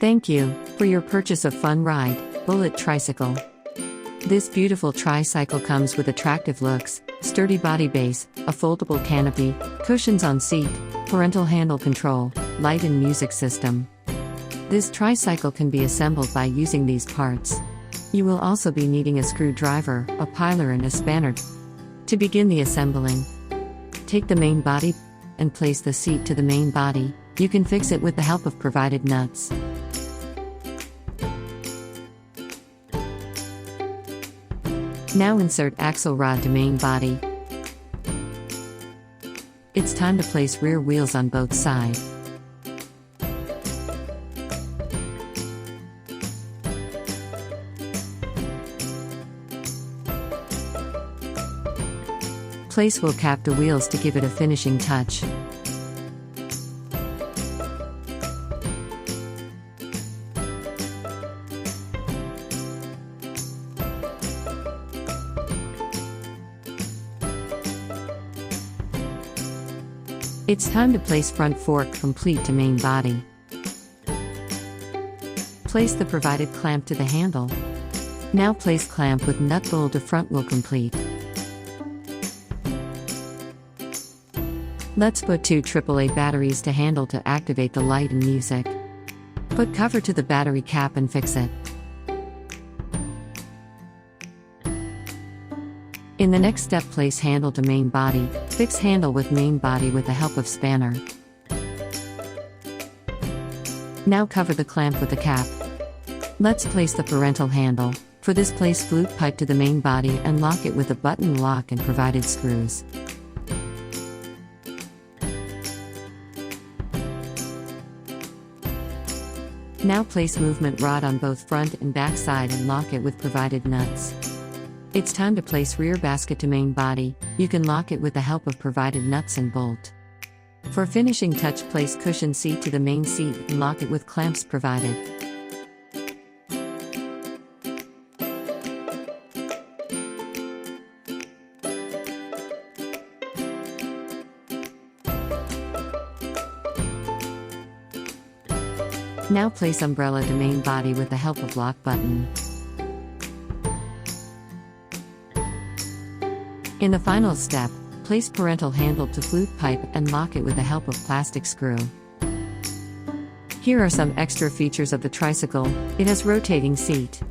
Thank you for your purchase of Funride Bullet Tricycle. This beautiful tricycle comes with attractive looks, sturdy body base, a foldable canopy, cushions on seat, parental handle control, light and music system. This tricycle can be assembled by using these parts. You will also be needing a screwdriver, a piler and a spanner. To begin the assembling, take the main body and place the seat to the main body. You can fix it with the help of provided nuts. Now insert axle rod to main body. It's time to place rear wheels on both sides. Place wheel cap to wheels to give it a finishing touch. It's time to place front fork complete to main body. Place the provided clamp to the handle. Now place clamp with nut bolt to front wheel complete. Let's put two AAA batteries to handle to activate the light and music. Put cover to the battery cap and fix it. In the next step, place handle to main body. Fix handle with main body with the help of spanner. Now cover the clamp with the cap. Let's place the parental handle. For this, place flute pipe to the main body and lock it with a button lock and provided screws. Now place movement rod on both front and back side and lock it with provided nuts. It's time to place rear basket to main body. You can lock it with the help of provided nuts and bolt. For finishing touch, place cushion seat to the main seat and lock it with clamps provided. Now place umbrella to main body with the help of lock button. In the final step, place parental handle to flute pipe and lock it with the help of plastic screw. Here are some extra features of the tricycle. It has rotating seat,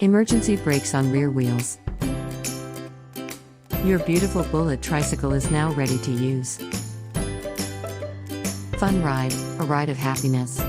emergency brakes on rear wheels. Your beautiful bullet tricycle is now ready to use. Funride, a ride of happiness.